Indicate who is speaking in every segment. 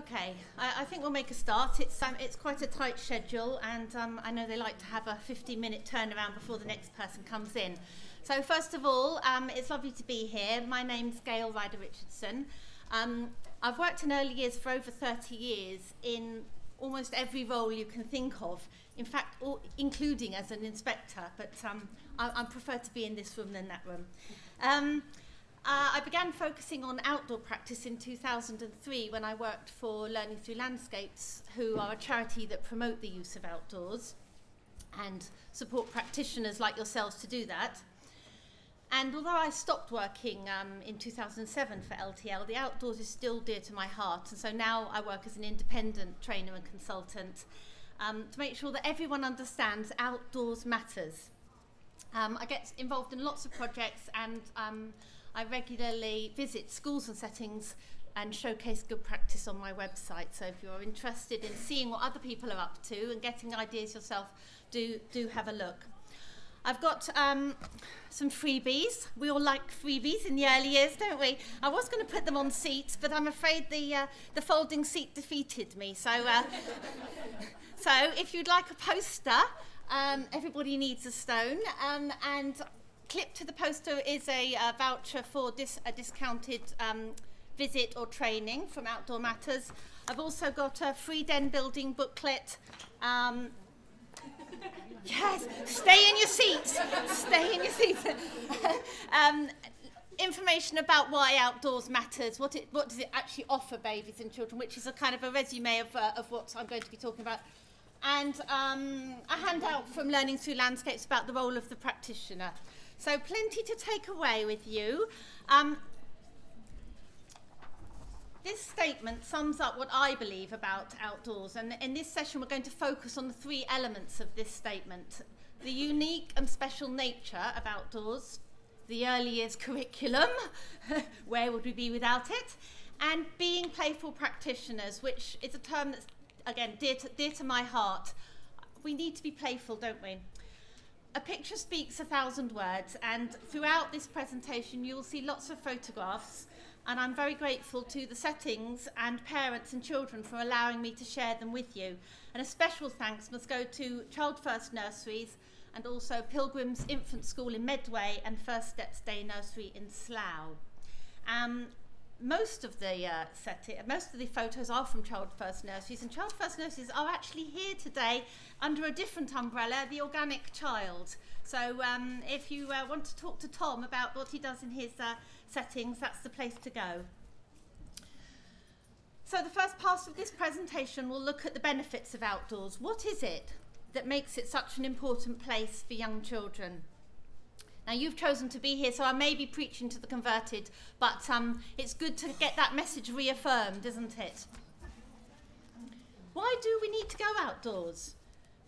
Speaker 1: Okay, I think we'll make a start. It's quite a tight schedule, and I know they like to have a 15-minute turnaround before the next person comes in. So first of all, it's lovely to be here. My name's GAIL Richardson. I've worked in early years for over 30 years in almost every role you can think of, in fact, including as an inspector, but I prefer to be in this room than that room. I began focusing on outdoor practice in 2003 when I worked for Learning Through Landscapes, who are a charity that promote the use of outdoors and support practitioners like yourselves to do that. And although I stopped working in 2007 for LTL, the outdoors is still dear to my heart, and so now I work as an independent trainer and consultant to make sure that everyone understands outdoors matters. I get involved in lots of projects, and I regularly visit schools and settings and showcase good practice on my website. So if you're interested in seeing what other people are up to and getting ideas yourself, do have a look. I've got some freebies. We all like freebies in the early years, don't we? I was going to put them on seats, but I'm afraid the folding seat defeated me. So, so if you'd like a poster, everybody needs a stone, and clipped to the poster is a voucher for a discounted visit or training from Outdoor Matters. I've also got a free den building booklet. Yes, stay in your seats. Stay in your seats. Information about why outdoors matters, what does it actually offer babies and children, which is a kind of a resume of what I'm going to be talking about. And a handout from Learning Through Landscapes about the role of the practitioner. So plenty to take away with you. This statement sums up what I believe about outdoors, and in this session we're going to focus on the three elements of this statement: the unique and special nature of outdoors, the early years curriculum, where would we be without it, and being playful practitioners, which is a term that's, again, dear to my heart. We need to be playful, don't we? A picture speaks 1,000 words, and throughout this presentation you'll see lots of photographs, and I'm very grateful to the settings and parents and children for allowing me to share them with you. And a special thanks must go to Child First Nurseries and also Pilgrim's Infant School in Medway and First Steps Day Nursery in Slough. Most of the photos are from Child First Nurseries, and Child First Nurseries are actually here today under a different umbrella, the Organic Child. So if you want to talk to Tom about what he does in his settings, that's the place to go. So the first part of this presentation will look at the benefits of outdoors. What is it that makes it such an important place for young children? Now, you've chosen to be here, so I may be preaching to the converted, but it's good to get that message reaffirmed, isn't it? Why do we need to go outdoors?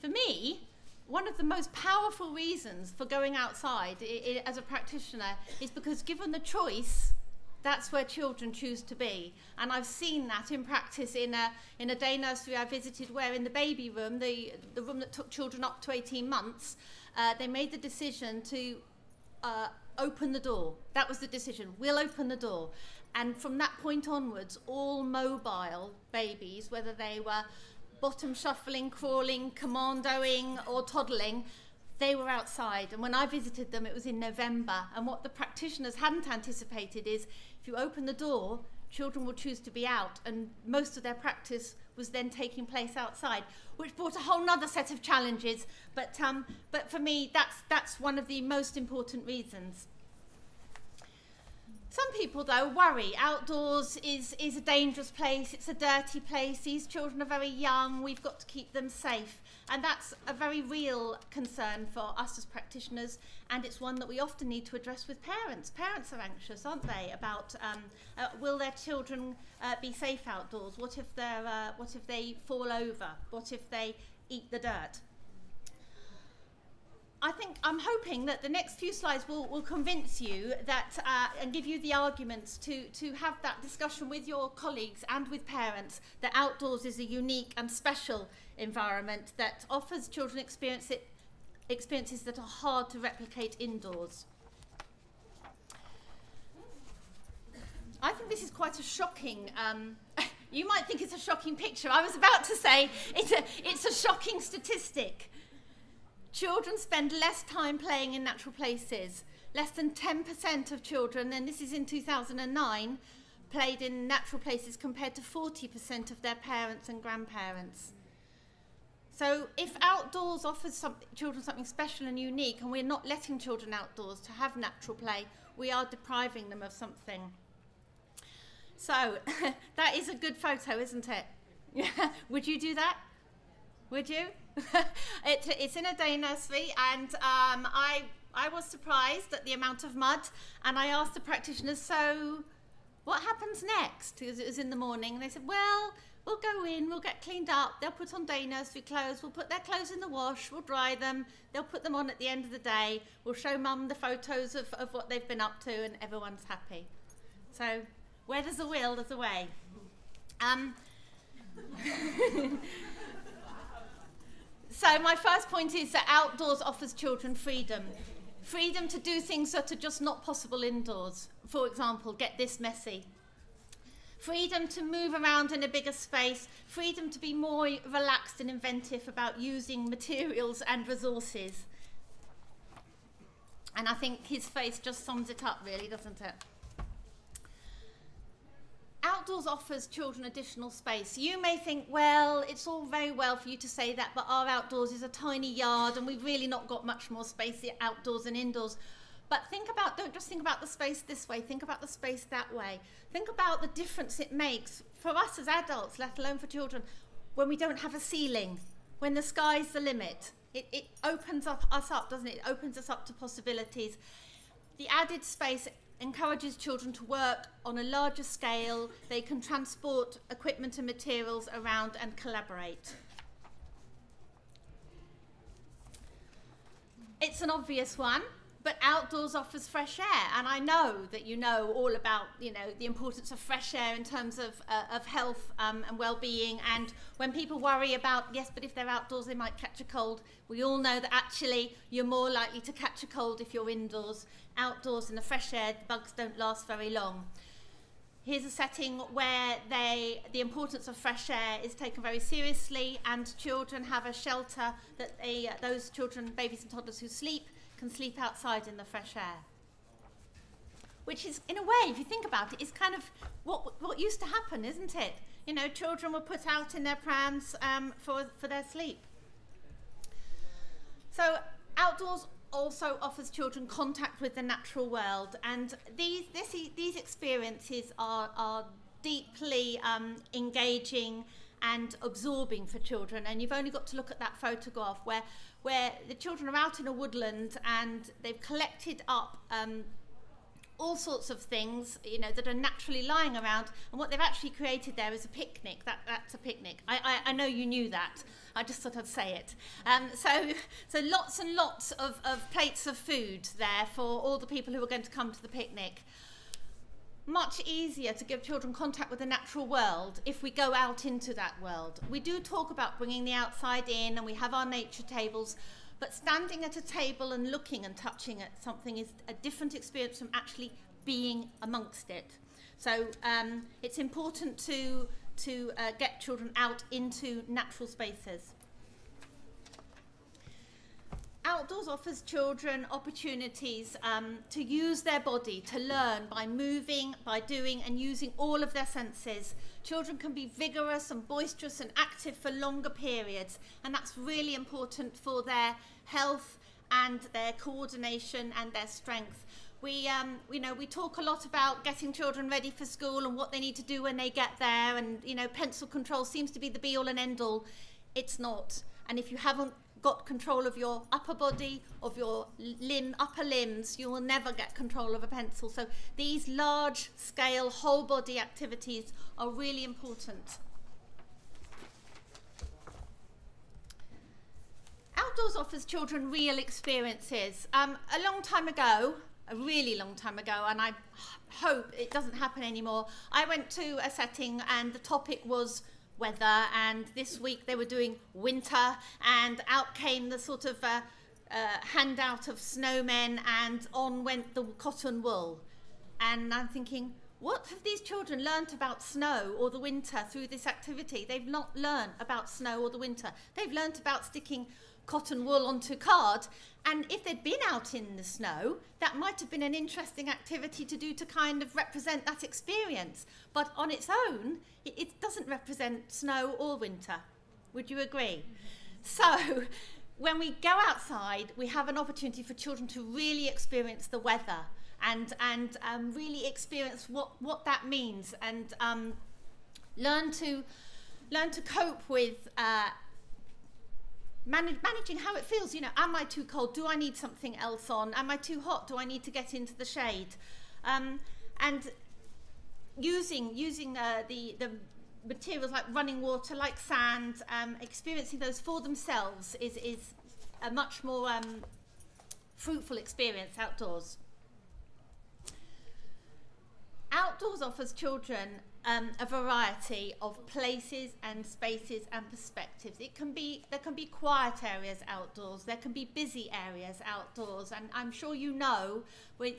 Speaker 1: For me, one of the most powerful reasons for going outside as a practitioner is because, given the choice, that's where children choose to be. And I've seen that in practice in a day nursery I visited, where in the baby room, the room that took children up to 18 months, they made the decision to open the door. That was the decision. We'll open the door. And from that point onwards, all mobile babies, whether they were bottom shuffling, crawling, commandoing or toddling, they were outside. And when I visited them, it was in November. And what the practitioners hadn't anticipated is, if you open the door, children will choose to be out, and most of their practice was then taking place outside, which brought a whole nother set of challenges. But for me, that's one of the most important reasons. Some people, though, worry outdoors is a dangerous place, it's a dirty place, these children are very young, we've got to keep them safe. And that's a very real concern for us as practitioners, and it's one that we often need to address with parents. Parents are anxious, aren't they, about will their children be safe outdoors? What if they fall over? What if they eat the dirt? I'm hoping that the next few slides will convince you that and give you the arguments to have that discussion with your colleagues and with parents, that outdoors is a unique and special environment that offers children experiences that are hard to replicate indoors. I think this is quite a shocking You might think it's a shocking picture. I was about to say it's a shocking statistic. Children spend less time playing in natural places. Less than 10% of children, and this is in 2009, played in natural places compared to 40% of their parents and grandparents. So if outdoors offers children something special and unique, and we're not letting children outdoors to have natural play, we are depriving them of something. So that is a good photo, isn't it? Would you do that? Would you? It's in a day nursery, and I was surprised at the amount of mud, and I asked the practitioners, so what happens next? Because it was in the morning, and they said, well, we'll go in, we'll get cleaned up, they'll put on day nursery clothes, we'll put their clothes in the wash, we'll dry them, they'll put them on at the end of the day, we'll show mum the photos of what they've been up to, and everyone's happy. So where there's a will, there's a way. So my first point is that outdoors offers children freedom. Freedom to do things that are just not possible indoors. For example, get this messy. Freedom to move around in a bigger space. Freedom to be more relaxed and inventive about using materials and resources. And I think his face just sums it up, really, doesn't it? Outdoors offers children additional space. You may think, well, it's all very well for you to say that, but our outdoors is a tiny yard and we've really not got much more space outdoors than indoors. But don't just think about the space this way, think about the space that way. Think about the difference it makes for us as adults, let alone for children, when we don't have a ceiling, when the sky's the limit. It opens us up, doesn't it? It opens us up to possibilities. The added space encourages children to work on a larger scale. They can transport equipment and materials around and collaborate. It's an obvious one, but outdoors offers fresh air, and I know that you know all about the importance of fresh air in terms of health and well-being. And when people worry about, yes, but if they're outdoors they might catch a cold, we all know that actually you're more likely to catch a cold if you're indoors. Outdoors in the fresh air, the bugs don't last very long. Here's a setting where the importance of fresh air is taken very seriously, and children have a shelter that those children, babies and toddlers who sleep, can sleep outside in the fresh air. Which is, in a way, if you think about it, is kind of what used to happen, isn't it? Children were put out in their prams for their sleep. So outdoors also offers children contact with the natural world, and these experiences are deeply engaging and absorbing for children. And you've only got to look at that photograph where the children are out in a woodland and they've collected up all sorts of things that are naturally lying around, and what they've actually created there is a picnic. That's a picnic. I know you knew that. I just thought I'd say it. So lots and lots of plates of food there for all the people who are going to come to the picnic. Much easier to give children contact with the natural world if we go out into that world. We do talk about bringing the outside in, and we have our nature tables, but standing at a table and looking and touching at something is a different experience from actually being amongst it. So it's important to get children out into natural spaces. Outdoors offers children opportunities to use their body, to learn by moving, by doing and using all of their senses. Children can be vigorous and boisterous and active for longer periods, and that's really important for their health and their coordination and their strength. We talk a lot about getting children ready for school and what they need to do when they get there, and pencil control seems to be the be all and end all. It's not. And if you haven't got control of your upper body, of your upper limbs, you will never get control of a pencil. So these large scale whole body activities are really important. Outdoors offers children real experiences. A long time ago, a really long time ago, and I hope it doesn't happen anymore, I went to a setting and the topic was weather, and this week they were doing winter, and out came the sort of handout of snowmen, and on went the cotton wool. And I'm thinking, What have these children learnt about snow or the winter through this activity? They've not learned about snow or the winter. They've learnt about sticking cotton wool onto card, and if they'd been out in the snow, that might have been an interesting activity to do to kind of represent that experience. But on its own, it doesn't represent snow or winter. Would you agree? So when we go outside, we have an opportunity for children to really experience the weather and really experience what that means, and learn to cope with managing how it feels. You know, am I too cold? Do I need something else on? Am I too hot? Do I need to get into the shade? And using the materials like running water, like sand, experiencing those for themselves is a much more fruitful experience outdoors. Outdoors offers children a variety of places and spaces and perspectives. There can be quiet areas outdoors, there can be busy areas outdoors, and I'm sure you know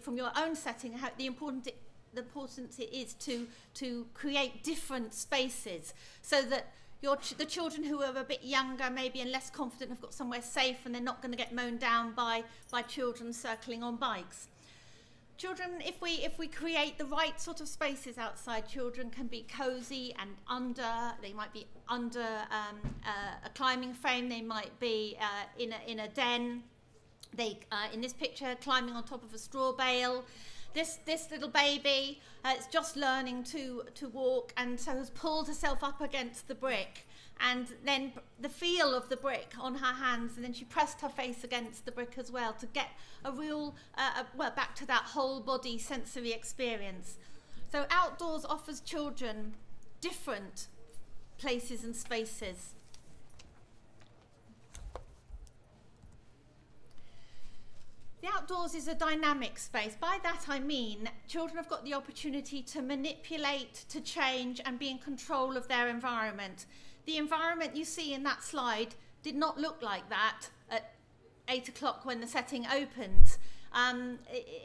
Speaker 1: from your own setting how the importance it is to create different spaces, so that the children who are a bit younger maybe and less confident have got somewhere safe, and they're not going to get mown down by children circling on bikes. Children, if we create the right sort of spaces outside, children can be cosy and they might be under a climbing frame, they might be in a den. In this picture, climbing on top of a straw bale. This little baby is just learning to walk, and so has pulled herself up against the brick, and then the feel of the brick on her hands, and then she pressed her face against the brick as well to get a real, back to that whole body sensory experience. So outdoors offers children different places and spaces. The outdoors is a dynamic space. By that I mean children have got the opportunity to manipulate, to change, and be in control of their environment. The environment you see in that slide did not look like that at 8 o'clock when the setting opened.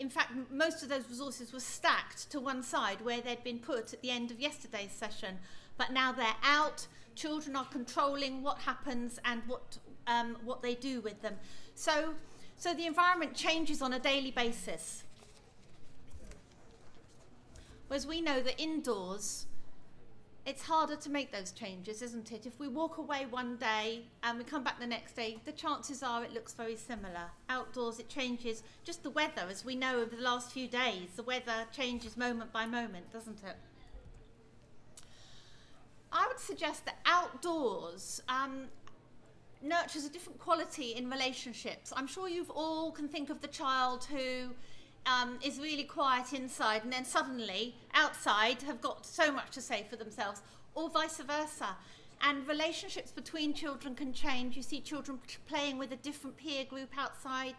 Speaker 1: In fact, most of those resources were stacked to one side where they'd been put at the end of yesterday's session. But now they're out, children are controlling what happens and what they do with them. So the environment changes on a daily basis. Whereas we know that indoors, it's harder to make those changes, isn't it? If we walk away one day and we come back the next day, the chances are it looks very similar. Outdoors, it changes. Just the weather, as we know over the last few days, the weather changes moment by moment, doesn't it? I would suggest that outdoors nurtures a different quality in relationships. I'm sure you've all can think of the child who is really quiet inside and then suddenly outside have got so much to say for themselves, or vice versa. And relationships between children can change. You see children playing with a different peer group outside.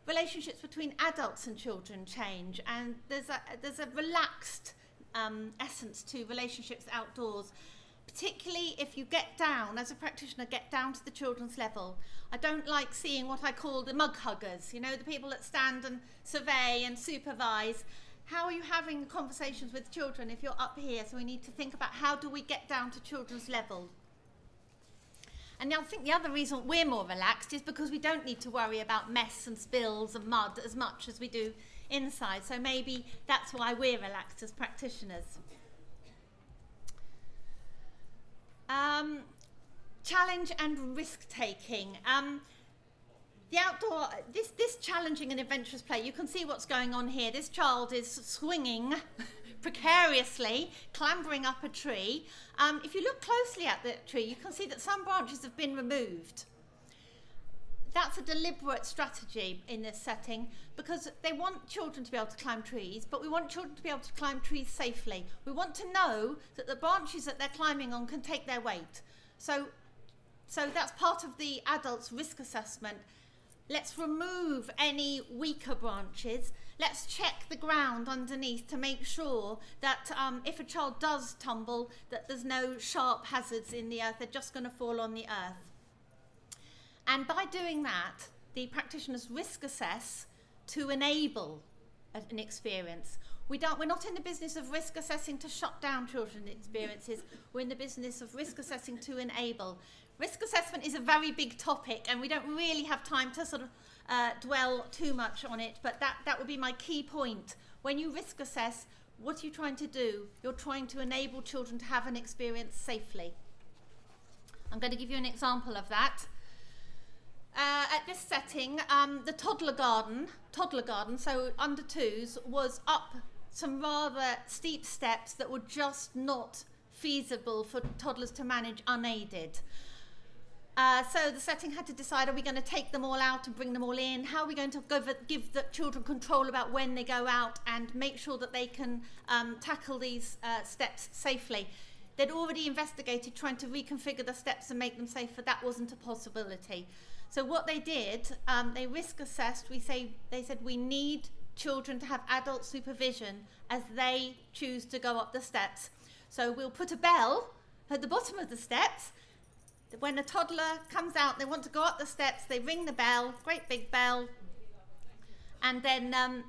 Speaker 1: Relationships between adults and children change, and there's a relaxed essence to relationships outdoors. Particularly if you get down, as a practitioner, get down to the children's level. I don't like seeing what I call the mug huggers, you know, the people that stand and survey and supervise. How are you having conversations with children if you're up here? So we need to think about how do we get down to children's level. And I think the other reason we're more relaxed is because we don't need to worry about mess and spills and mud as much as we do inside. So maybe that's why we're relaxed as practitioners. Challenge and risk-taking. The outdoor, this challenging and adventurous play, you can see what's going on here. This child is swinging precariously, clambering up a tree. If you look closely at the tree, you can see that some branches have been removed. That's a deliberate strategy in this setting because they want children to be able to climb trees, but we want children to be able to climb trees safely. We want to know that the branches that they're climbing on can take their weight. So that's part of the adult's risk assessment. Let's remove any weaker branches. Let's check the ground underneath to make sure that if a child does tumble, that there's no sharp hazards in the earth. They're just going to fall on the earth. And by doing that, the practitioners risk assess to enable an experience. We're not in the business of risk assessing to shut down children's experiences. We're in the business of risk assessing to enable. Risk assessment is a very big topic, and we don't really have time to sort of dwell too much on it, but that would be my key point. When you risk assess, what are you trying to do? You're trying to enable children to have an experience safely. I'm going to give you an example of that. At this setting, the toddler garden, so under 2s, was up some rather steep steps that were just not feasible for toddlers to manage unaided. So the setting had to decide, are we going to take them all out and bring them all in? How are we going to give the children control about when they go out and make sure that they can tackle these steps safely? They'd already investigated trying to reconfigure the steps and make them safer. That wasn't a possibility. So what they did, they risk assessed. They said we need children to have adult supervision as they choose to go up the steps. So we'll put a bell at the bottom of the steps. When a toddler comes out, they want to go up the steps, they ring the bell, great big bell, and then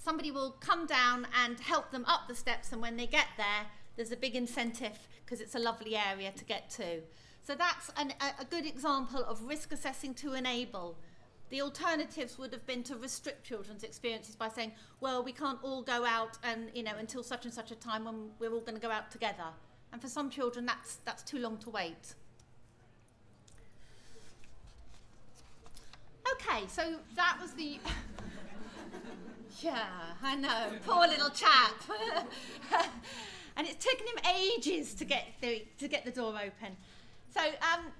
Speaker 1: somebody will come down and help them up the steps, and when they get there, there's a big incentive because it's a lovely area to get to. So that's a good example of risk assessing to enable. The alternatives would have been to restrict children's experiences by saying, well, we can't all go out and, until such and such a time when we're all going to go out together. And for some children, that's too long to wait. Okay, so that was the... Yeah, I know, poor little chap. And it's taken him ages to get the door open. So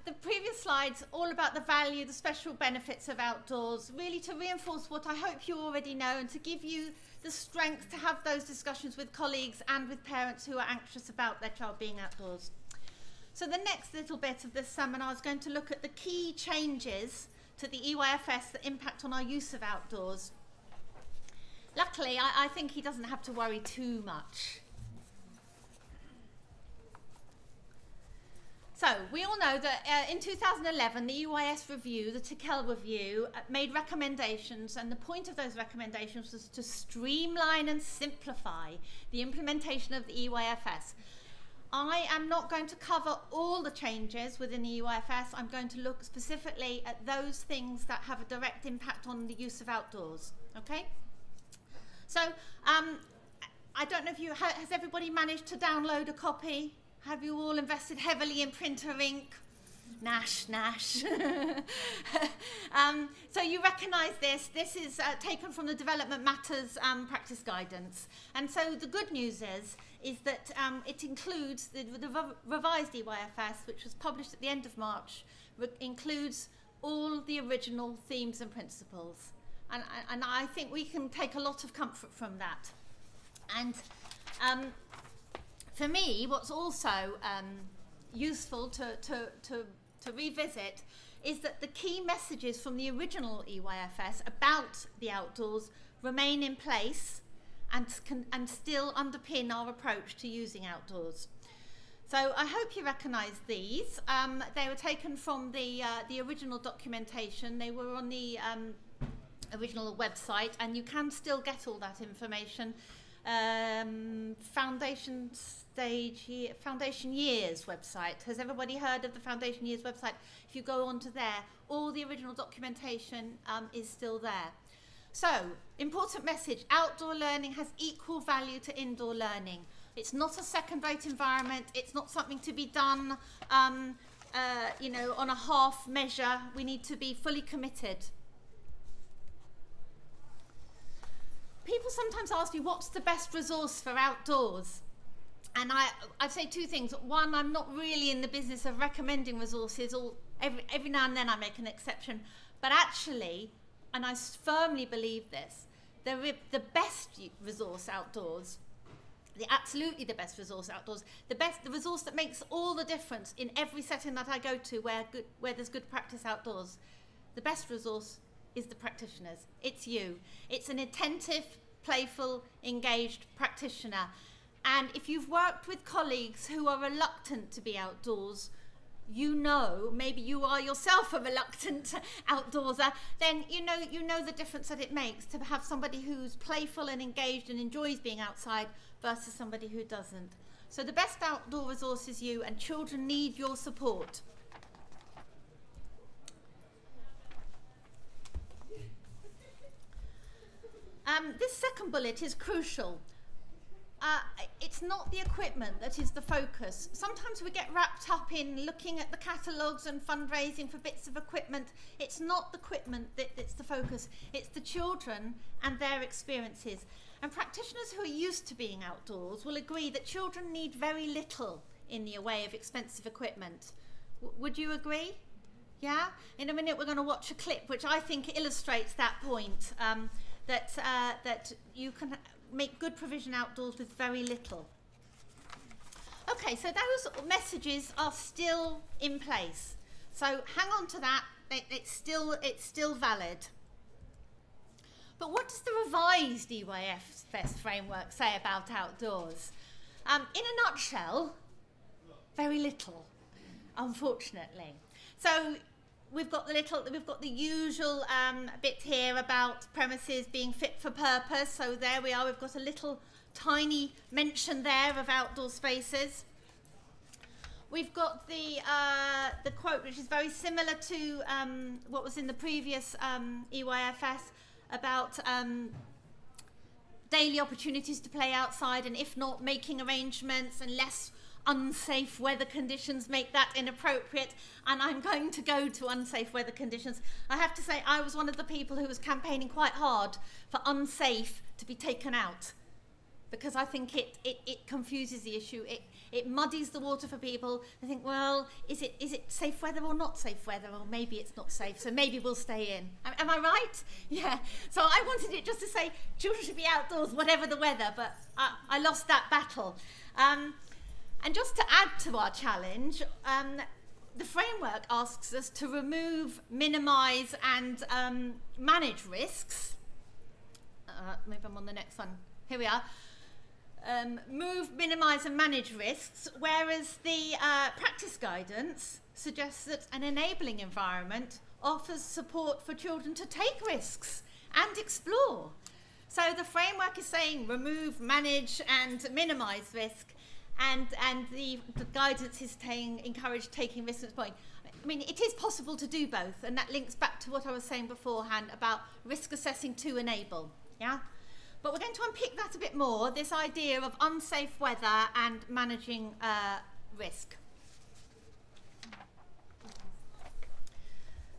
Speaker 1: the previous slides, all about the value, the special benefits of outdoors, really to reinforce what I hope you already know and to give you the strength to have those discussions with colleagues and with parents who are anxious about their child being outdoors. So the next little bit of this seminar is going to look at the key changes to the EYFS that impact on our use of outdoors. Luckily, I think he doesn't have to worry too much. So we all know that in 2011, the EYS review, the TICEL review, made recommendations, and the point of those recommendations was to streamline and simplify the implementation of the EYFS. I am not going to cover all the changes within the EYFS. I'm going to look specifically at those things that have a direct impact on the use of outdoors. Okay? So I don't know if has everybody managed to download a copy? Have you all invested heavily in printer ink? Nash. So you recognise this. This is taken from the Development Matters practice guidance. And so the good news is that it includes the revised EYFS, which was published at the end of March, includes all the original themes and principles. And I think we can take a lot of comfort from that. And for me, what's also useful to revisit is that the key messages from the original EYFS about the outdoors remain in place and still underpin our approach to using outdoors. So I hope you recognise these. They were taken from the original documentation. They were on the original website, and you can still get all that information. Foundation Years website. Has everybody heard of the Foundation Years website? If you go onto there, all the original documentation is still there. So, important message, outdoor learning has equal value to indoor learning. It's not a second-rate environment. It's not something to be done, on a half measure. We need to be fully committed. People sometimes ask me, what's the best resource for outdoors? And I'd say two things. One, I'm not really in the business of recommending resources. Every now and then I make an exception. But actually, and I firmly believe this, the best resource outdoors, absolutely the best resource outdoors, the resource that makes all the difference in every setting that I go to where there's good practice outdoors, the best resource is the practitioners. It's you. It's an attentive, playful, engaged practitioner. And if you've worked with colleagues who are reluctant to be outdoors, you know, maybe you are yourself a reluctant outdoorser, then you know the difference that it makes to have somebody who's playful and engaged and enjoys being outside versus somebody who doesn't. So the best outdoor resource is you, and children need your support. This second bullet is crucial. It's not the equipment that is the focus. Sometimes we get wrapped up in looking at the catalogues and fundraising for bits of equipment. It's not the equipment that's the focus. It's the children and their experiences. And practitioners who are used to being outdoors will agree that children need very little in the way of expensive equipment. Would you agree? Yeah? In a minute we're going to watch a clip which I think illustrates that point, that you can make good provision outdoors with very little. Okay, so those messages are still in place. So hang on to that, it's still valid. But what does the revised EYFS framework say about outdoors? In a nutshell, very little, unfortunately. So we've got the usual bit here about premises being fit for purpose. So there we are. We've got a little tiny mention there of outdoor spaces. We've got the quote, which is very similar to what was in the previous EYFS about daily opportunities to play outside, and if not, making arrangements, and less unsafe weather conditions make that inappropriate. And I'm going to go to unsafe weather conditions. I have to say, I was one of the people who was campaigning quite hard for unsafe to be taken out, because I think it confuses the issue. It muddies the water for people. They think, well, is it safe weather or not safe weather? Or maybe it's not safe, so maybe we'll stay in. Am I right? Yeah. So I wanted it just to say children should be outdoors, whatever the weather, but I lost that battle. And just to add to our challenge, the framework asks us to remove, minimise and manage risks. Maybe I'm on the next one. Here we are. Move, minimise and manage risks, whereas the practice guidance suggests that an enabling environment offers support for children to take risks and explore. So the framework is saying remove, manage and minimise risk, and the guidance is encourage taking risks at this point. I mean, it is possible to do both, and that links back to what I was saying beforehand about risk assessing to enable. Yeah? But we're going to unpick that a bit more, this idea of unsafe weather and managing risk.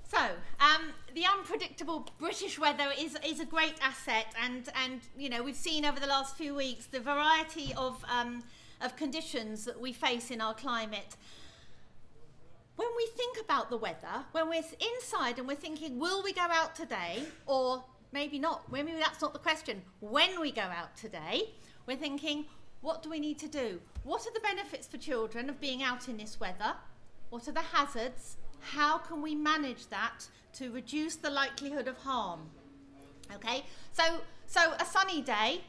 Speaker 1: So, the unpredictable British weather is a great asset, and you know, we've seen over the last few weeks the variety of conditions that we face in our climate. When we think about the weather, when we're inside and we're thinking, will we go out today, or maybe not, maybe that's not the question. When we go out today, we're thinking, what do we need to do? What are the benefits for children of being out in this weather? What are the hazards? How can we manage that to reduce the likelihood of harm? Okay, so a sunny day,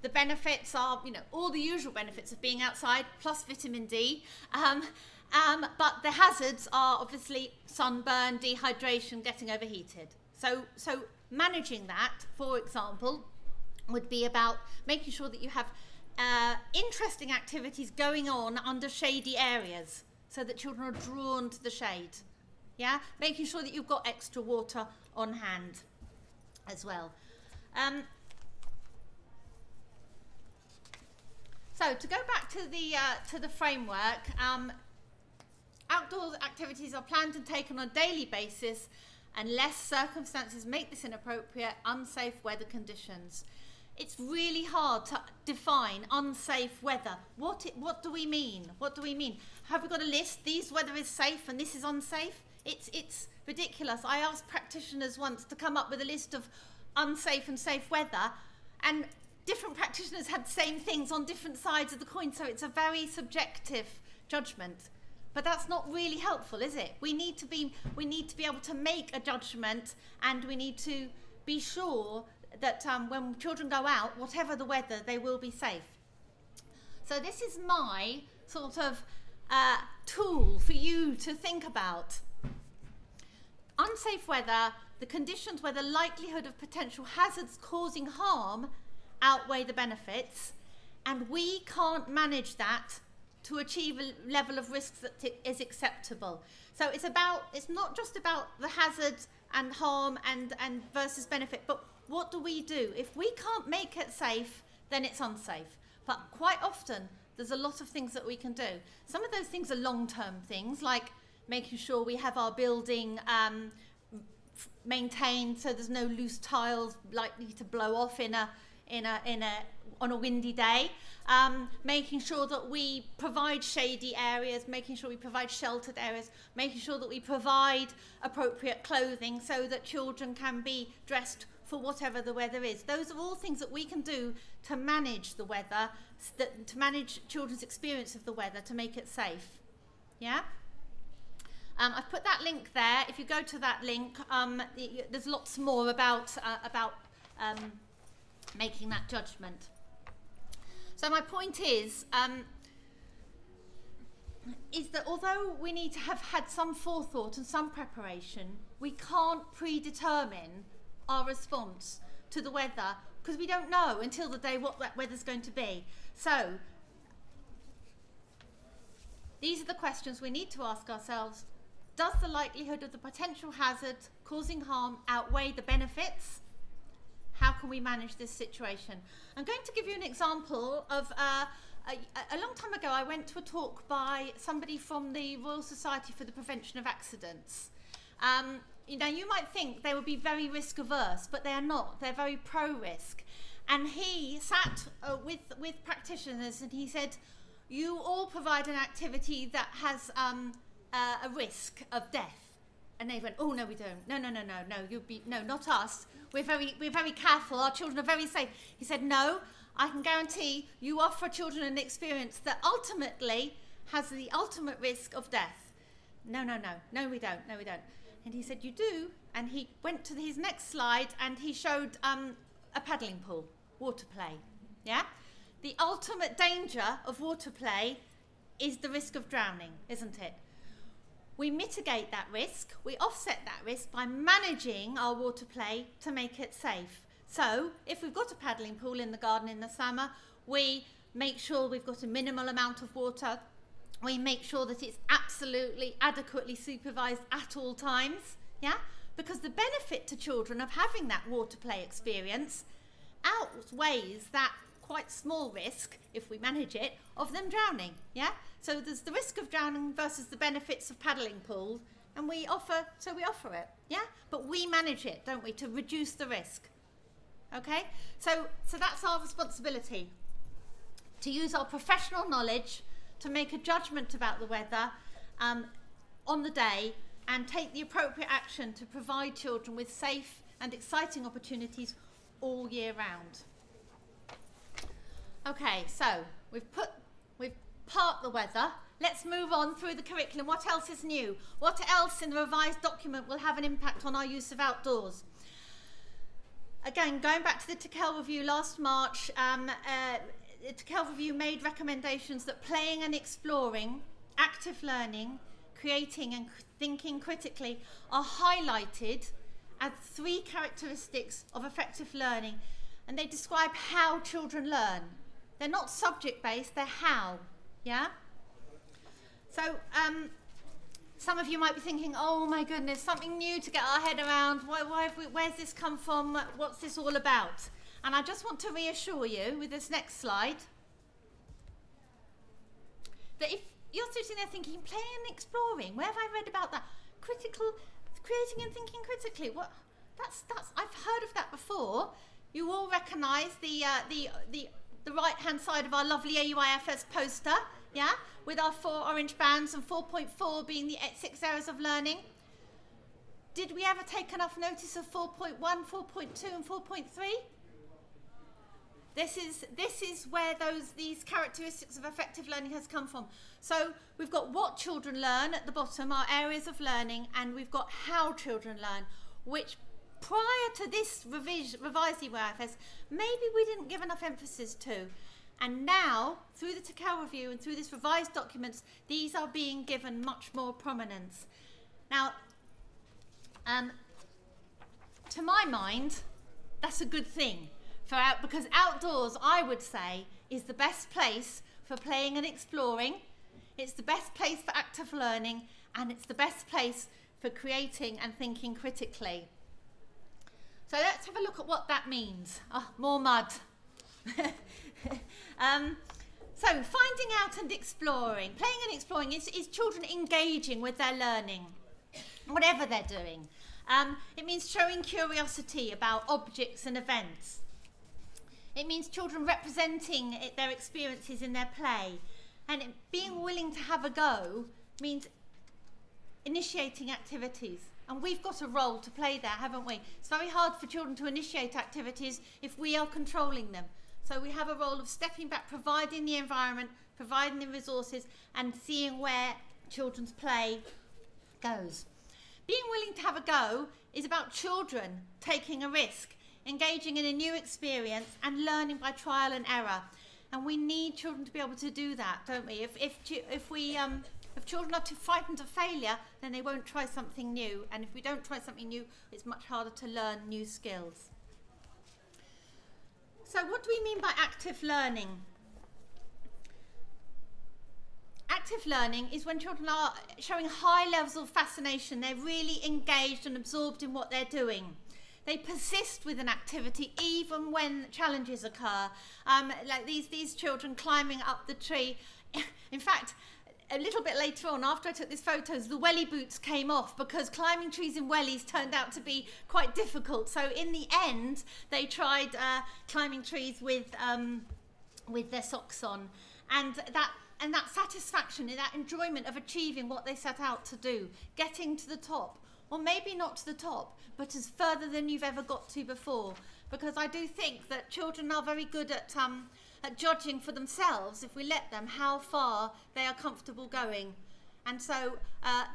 Speaker 1: the benefits are, you know, all the usual benefits of being outside, plus vitamin D. But the hazards are obviously sunburn, dehydration, getting overheated. So managing that, for example, would be about making sure that you have interesting activities going on under shady areas so that children are drawn to the shade. Yeah, making sure that you've got extra water on hand as well. So to go back to the framework, outdoor activities are planned and taken on a daily basis unless circumstances make this inappropriate, unsafe weather conditions. It's really hard to define unsafe weather. What do we mean? What do we mean? Have we got a list? These weather is safe and this is unsafe? It's ridiculous. I asked practitioners once to come up with a list of unsafe and safe weather, and different practitioners had the same things on different sides of the coin, so it's a very subjective judgment. But that's not really helpful, is it? We need to be able to make a judgment, and we need to be sure that when children go out, whatever the weather, they will be safe. So this is my sort of tool for you to think about. Unsafe weather, the conditions where the likelihood of potential hazards causing harm outweigh the benefits, and we can't manage that to achieve a level of risk that is acceptable. So it's not just about the hazard and harm and versus benefit, but what do we do? If we can't make it safe, then it's unsafe. But quite often, there's a lot of things that we can do. Some of those things are long-term things, like making sure we have our building maintained so there's no loose tiles likely to blow off on a windy day, making sure that we provide shady areas, making sure we provide sheltered areas, making sure that we provide appropriate clothing so that children can be dressed for whatever the weather is. Those are all things that we can do to manage the weather, to manage children's experience of the weather, to make it safe. Yeah? I've put that link there. If you go to that link, there's lots more about making that judgment. So my point is that although we need to have had some forethought and some preparation, we can't predetermine our response to the weather because we don't know until the day what that weather's going to be. So these are the questions we need to ask ourselves. Does the likelihood of the potential hazard causing harm outweigh the benefits? How can we manage this situation? I'm going to give you an example of a long time ago I went to a talk by somebody from the Royal Society for the Prevention of Accidents. You might think they would be very risk averse, but they are not. They're very pro-risk. And he sat with practitioners and he said, you all provide an activity that has a risk of death. And they went, oh no we don't, no, not us, we're very careful, our children are very safe. He said, no, I can guarantee you offer children an experience that ultimately has the ultimate risk of death. No we don't. And he said, you do. And he went to his next slide and he showed a paddling pool, water play. Yeah, the ultimate danger of water play is the risk of drowning, isn't it? We mitigate that risk, we offset that risk by managing our water play to make it safe. So if we've got a paddling pool in the garden in the summer, we make sure we've got a minimal amount of water. We make sure that it's absolutely adequately supervised at all times, yeah? Because the benefit to children of having that water play experience outweighs that quite small risk, if we manage it, of them drowning, yeah? So there's the risk of drowning versus the benefits of paddling pools, and we offer it, yeah? But we manage it, don't we, to reduce the risk, okay? So that's our responsibility, to use our professional knowledge to make a judgment about the weather on the day and take the appropriate action to provide children with safe and exciting opportunities all year round. Okay, so we've parked the weather. Let's move on through the curriculum. What else is new? What else in the revised document will have an impact on our use of outdoors? Again, going back to the TCAIL review last March, the TCAIL review made recommendations that playing and exploring, active learning, creating and thinking critically are highlighted as 3 characteristics of effective learning, and they describe how children learn. They're not subject-based, they're how, yeah? So some of you might be thinking, oh my goodness, something new to get our head around. Where's this come from? What's this all about? And I just want to reassure you with this next slide that if you're sitting there thinking, playing and exploring, where have I read about that? Creating and thinking critically. What? I've heard of that before. You all recognise the right-hand side of our lovely AUIFS poster, yeah, with our 4 orange bands and 4.4 being the 6 areas of learning. Did we ever take enough notice of 4.1, 4.2 and 4.3? This is where these characteristics of effective learning has come from. So we've got what children learn at the bottom, our areas of learning, and we've got how children learn, which prior to this revised EYFS, maybe we didn't give enough emphasis to. And now, through the GAIL review and through this revised documents, these are being given much more prominence. Now, to my mind, that's a good thing, because outdoors, I would say, is the best place for playing and exploring. It's the best place for active learning, and it's the best place for creating and thinking critically. So let's have a look at what that means. Oh, more mud. So finding out and exploring. Playing and exploring is children engaging with their learning, whatever they're doing. It means showing curiosity about objects and events. It means children representing their experiences in their play. And being willing to have a go means initiating activities. And we've got a role to play there, haven't we? It's very hard for children to initiate activities if we are controlling them. So we have a role of stepping back, providing the environment, providing the resources, and seeing where children's play goes. Being willing to have a go is about children taking a risk, engaging in a new experience, and learning by trial and error. And we need children to be able to do that, don't we? If children are too frightened of failure, then they won't try something new. And if we don't try something new, it's much harder to learn new skills. So what do we mean by active learning? Active learning is when children are showing high levels of fascination. They're really engaged and absorbed in what they're doing. They persist with an activity even when challenges occur. Like these children climbing up the tree. In fact, a little bit later on, after I took these photos, the welly boots came off because climbing trees in wellies turned out to be quite difficult. So in the end, they tried climbing trees with their socks on, and that satisfaction, that enjoyment of achieving what they set out to do, getting to the top, or maybe not to the top, but as further than you've ever got to before. Because I do think that children are very good at judging for themselves, if we let them, how far they are comfortable going. And so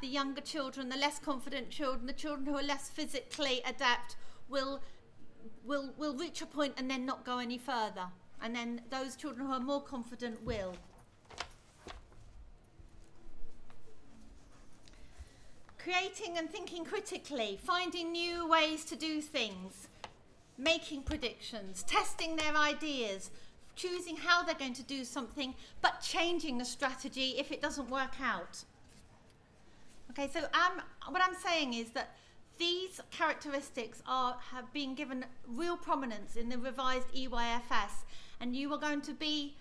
Speaker 1: the younger children, the less confident children, the children who are less physically adept will reach a point and then not go any further. And then those children who are more confident will. Creating and thinking critically, finding new ways to do things, making predictions, testing their ideas, choosing how they're going to do something, but changing the strategy if it doesn't work out. Okay, so what I'm saying is that these characteristics have been given real prominence in the revised EYFS, and you are going to be,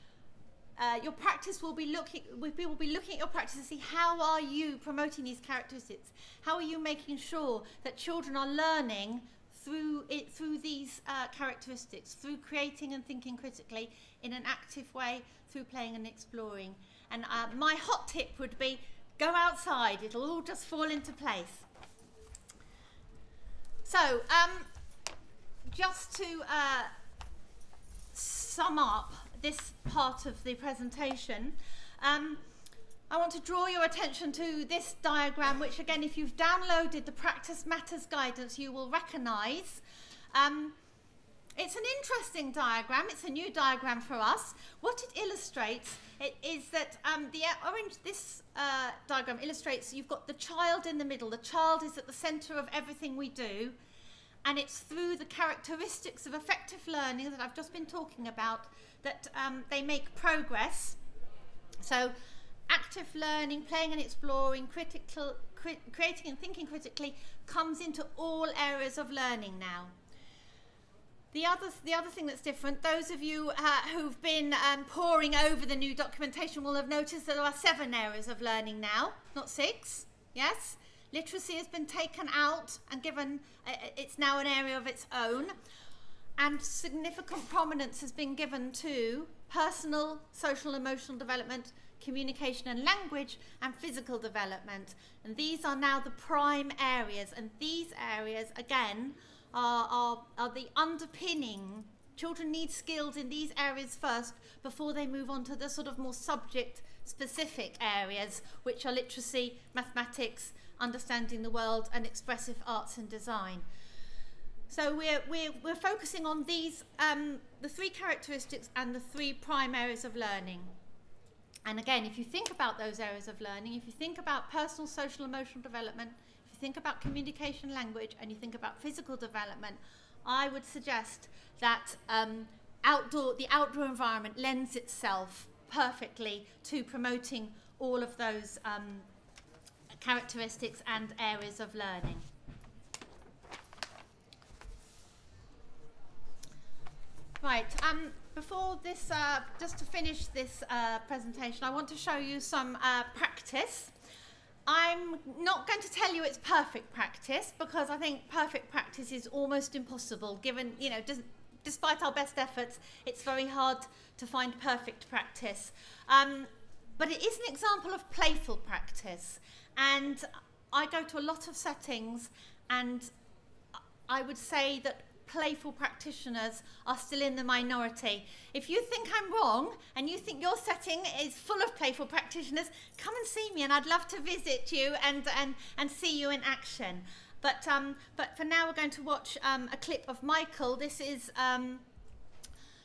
Speaker 1: your practice will be looking at your practice to see how are you promoting these characteristics, how are you making sure that children are learning through these characteristics, through creating and thinking critically in an active way, through playing and exploring. And my hot tip would be, go outside, it'll all just fall into place. So, just to sum up this part of the presentation, I want to draw your attention to this diagram, which again, if you've downloaded the Practice Matters guidance, you will recognise. It's an interesting diagram. It's a new diagram for us. What it illustrates is that this diagram illustrates you've got the child in the middle. The child is at the centre of everything we do, and it's through the characteristics of effective learning that I've just been talking about that they make progress. So active learning, playing and exploring, creating and thinking critically comes into all areas of learning now. The other thing that's different, those of you who've been poring over the new documentation will have noticed that there are 7 areas of learning now, not 6. Yes? Literacy has been taken out and given, it's now an area of its own. And significant prominence has been given to personal, social, emotional development, communication and language, and physical development. And these are now the prime areas. And these areas, again, are the underpinning. Children need skills in these areas first before they move on to the sort of more subject-specific areas, which are literacy, mathematics, understanding the world, and expressive arts and design. So we're focusing on these, the 3 characteristics and the 3 prime areas of learning. And again, if you think about those areas of learning, if you think about personal, social, emotional development, if you think about communication, language, and you think about physical development, I would suggest that the outdoor environment lends itself perfectly to promoting all of those characteristics and areas of learning. Right, before this, just to finish this presentation, I want to show you some practice. I'm not going to tell you it's perfect practice, because I think perfect practice is almost impossible, given, you know, despite our best efforts, it's very hard to find perfect practice. But it is an example of playful practice. And I go to a lot of settings, and I would say that playful practitioners are still in the minority. If you think I'm wrong and you think your setting is full of playful practitioners, come and see me, and I'd love to visit you and see you in action. But for now, we're going to watch a clip of Michael. This is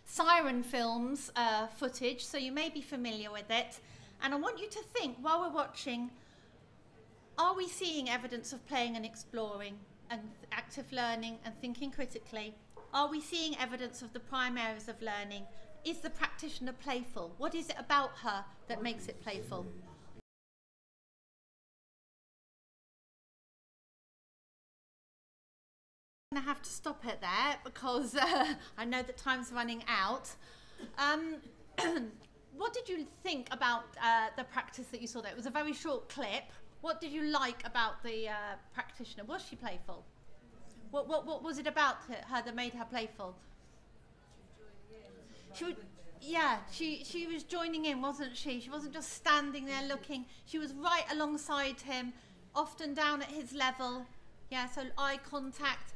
Speaker 1: Siren Films footage, so you may be familiar with it. And I want you to think, while we're watching, are we seeing evidence of playing and exploring and active learning and thinking critically? Are we seeing evidence of the prime areas of learning? Is the practitioner playful? What is it about her that makes it playful? I'm going to have to stop it there, because I know that time's running out. What did you think about the practice that you saw there? It was a very short clip. What did you like about the practitioner? Was she playful? What was it about her that made her playful? She was joining in, wasn't she? She wasn't just standing there looking. She was right alongside him, often down at his level. Yeah, so eye contact.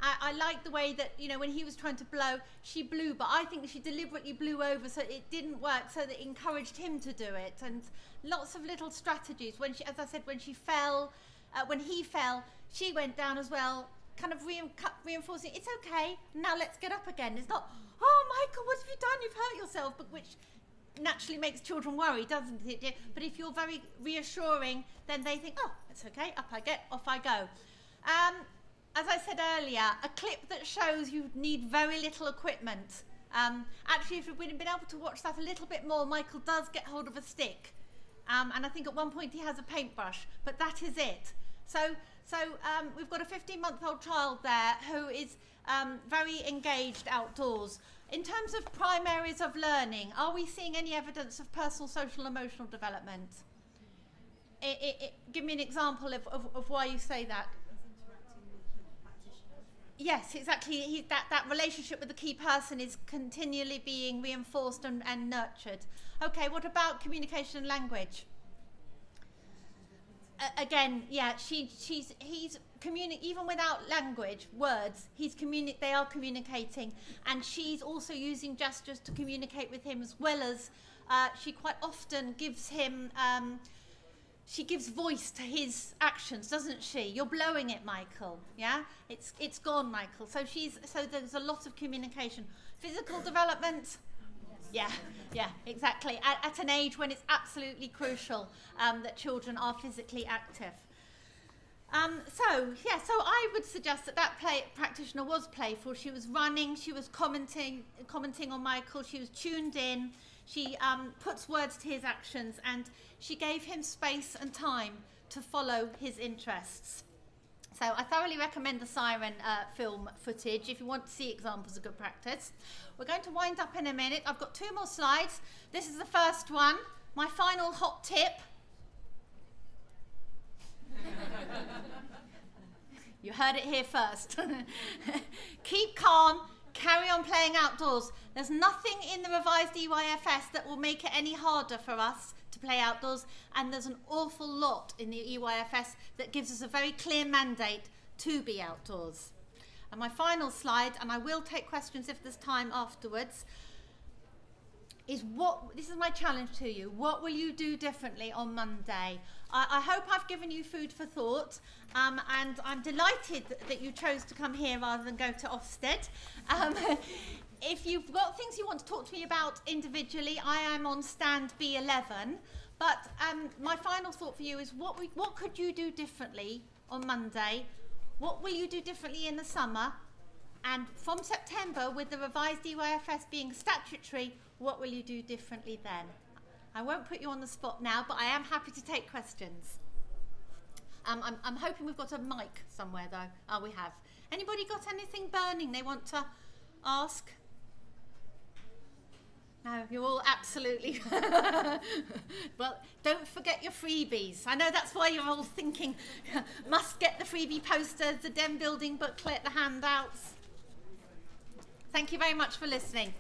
Speaker 1: I like the way that, you know, when he was trying to blow, she blew, but I think she deliberately blew over so it didn't work, so that it encouraged him to do it. And lots of little strategies. When she, as I said, when he fell, she went down as well, kind of reinforcing, it's okay, now let's get up again. It's not, oh, Michael, what have you done? You've hurt yourself, but which naturally makes children worry, doesn't it? But if you're very reassuring, then they think, oh, it's okay, up I get, off I go. As I said earlier, a clip that shows you need very little equipment. Actually, if we'd been able to watch that a little bit more, Michael does get hold of a stick. And I think at one point he has a paintbrush, but that is it. So we've got a 15-month-old child there who is very engaged outdoors. In terms of prime areas of learning, are we seeing any evidence of personal, social, emotional development? Give me an example of why you say that. Yes, exactly. That relationship with the key person is continually being reinforced and nurtured. Okay, what about communication and language? Again, yeah, he's even without language, words, they are communicating, and she's also using gestures to communicate with him, as well as she quite often gives him. She gives voice to his actions, doesn't she? You're blowing it, Michael. Yeah, it's gone, Michael. So there's a lot of communication. Physical development. Yeah, exactly. At an age when it's absolutely crucial that children are physically active. So I would suggest that practitioner was playful. She was running. She was commenting on Michael. She was tuned in. She puts words to his actions, and she gave him space and time to follow his interests. So I thoroughly recommend the Siren film footage if you want to see examples of good practice. We're going to wind up in a minute. I've got 2 more slides. This is the first one. My final hot tip. You heard it here first. Keep calm. Carry on playing outdoors. There's nothing in the revised EYFS that will make it any harder for us to play outdoors, and there's an awful lot in the EYFS that gives us a very clear mandate to be outdoors. And my final slide, and I will take questions if there's time afterwards. is this is my challenge to you. What will you do differently on Monday? I hope I've given you food for thought, and I'm delighted that you chose to come here rather than go to Ofsted. If you've got things you want to talk to me about individually, I am on stand B11. But my final thought for you is what could you do differently on Monday? What will you do differently in the summer? And from September, with the revised EYFS being statutory, what will you do differently then? I won't put you on the spot now, but I am happy to take questions. I'm hoping we've got a mic somewhere, though. Oh, we have. Anybody got anything burning they want to ask? No, you're all absolutely... Well, don't forget your freebies. I know that's why you're all thinking, must get the freebie posters, the Den building booklet, the handouts. Thank you very much for listening.